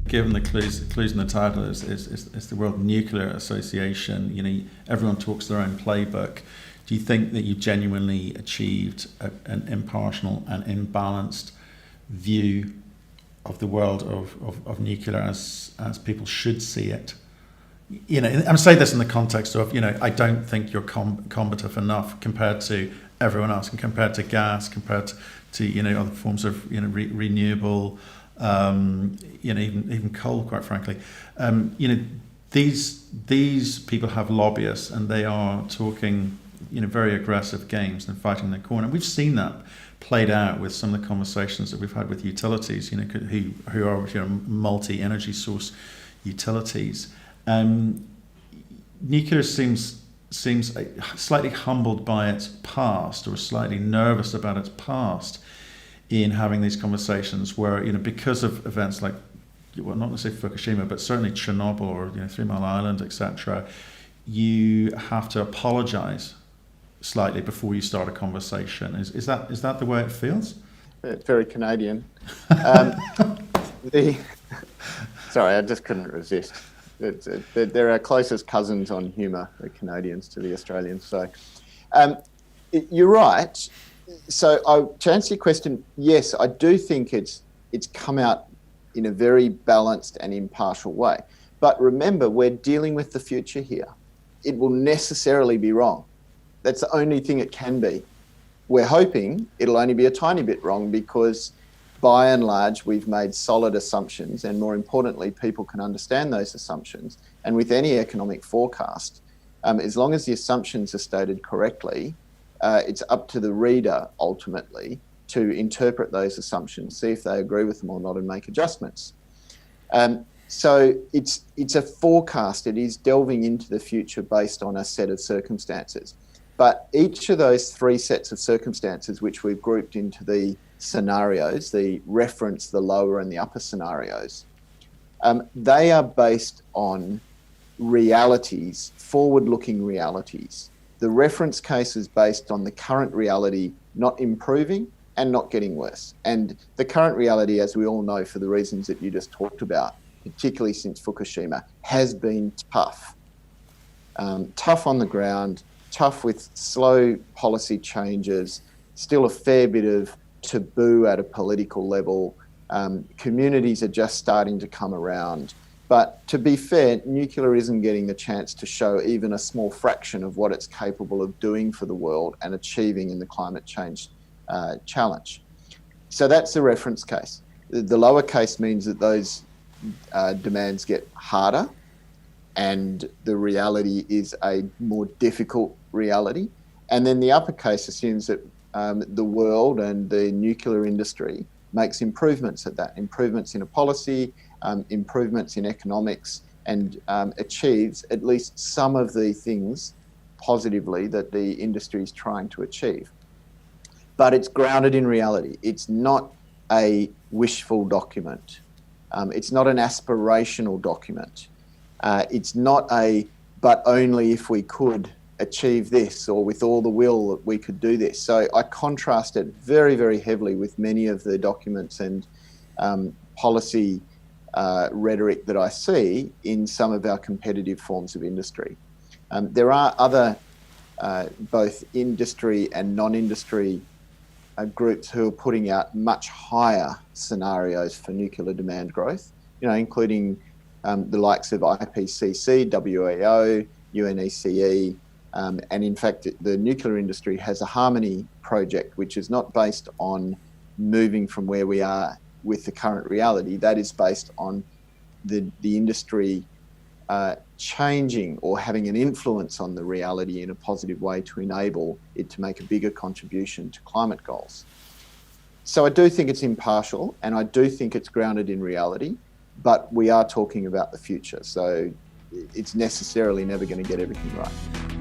Given the clues in the title is the World Nuclear Association, everyone talks their own playbook. Do you think that you genuinely achieved an impartial and imbalanced view of the world of nuclear as people should see it? I'm saying this in the context of, I don't think you're combative enough compared to everyone else, and compared to gas, compared to other forms of renewable, even coal, quite frankly. These people have lobbyists, and they are talking very aggressive games and fighting their corner. We've seen that played out with some of the conversations that we've had with utilities, who are multi-energy source utilities. Nuclear seems slightly humbled by its past, or slightly nervous about its past in having these conversations where, because of events like, well, not necessarily Fukushima, but certainly Chernobyl or 3 Mile Island, etc., you have to apologize slightly before you start a conversation. Is that the way it feels? It's very Canadian. Sorry, I just couldn't resist. They're our closest cousins on humour, the Canadians to the Australians. So you're right. So to answer your question, yes, I do think it's come out in a very balanced and impartial way. But remember, we're dealing with the future here. It will necessarily be wrong. That's the only thing it can be. We're hoping it'll only be a tiny bit wrong, because by and large, we've made solid assumptions, and more importantly, people can understand those assumptions. And with any economic forecast, as long as the assumptions are stated correctly, it's up to the reader ultimately to interpret those assumptions, see if they agree with them or not, and make adjustments. So it's a forecast. It is delving into the future based on a set of circumstances. But each of those three sets of circumstances, which we've grouped into the scenarios, the reference, the lower and the upper scenarios, they are based on realities, forward-looking realities. The reference case is based on the current reality not improving and not getting worse. And the current reality, as we all know, for the reasons that you just talked about, particularly since Fukushima, has been tough. Tough on the ground, tough with slow policy changes, still a fair bit of taboo at a political level. Communities are just starting to come around. But to be fair, nuclear isn't getting the chance to show even a small fraction of what it's capable of doing for the world and achieving in the climate change challenge. So that's the reference case. The lower case means that those demands get harder, and the reality is a more difficult reality. And then the upper case assumes that the world and the nuclear industry makes improvements at that, improvements in a policy, improvements in economics, and achieves at least some of the things positively that the industry is trying to achieve. But it's grounded in reality. It's not a wishful document. It's not an aspirational document. It's not a, but only if we could achieve this, or with all the will that we could do this. So I contrast it very, very heavily with many of the documents and policy rhetoric that I see in some of our competitive forms of industry. There are other both industry and non-industry groups who are putting out much higher scenarios for nuclear demand growth, including the likes of IPCC, WAO, UNECE, and in fact, the nuclear industry has a Harmony project, which is not based on moving from where we are with the current reality. That is based on the industry changing or having an influence on the reality in a positive way to enable it to make a bigger contribution to climate goals. So I do think it's impartial, and I do think it's grounded in reality, but we are talking about the future. So it's necessarily never going to get everything right.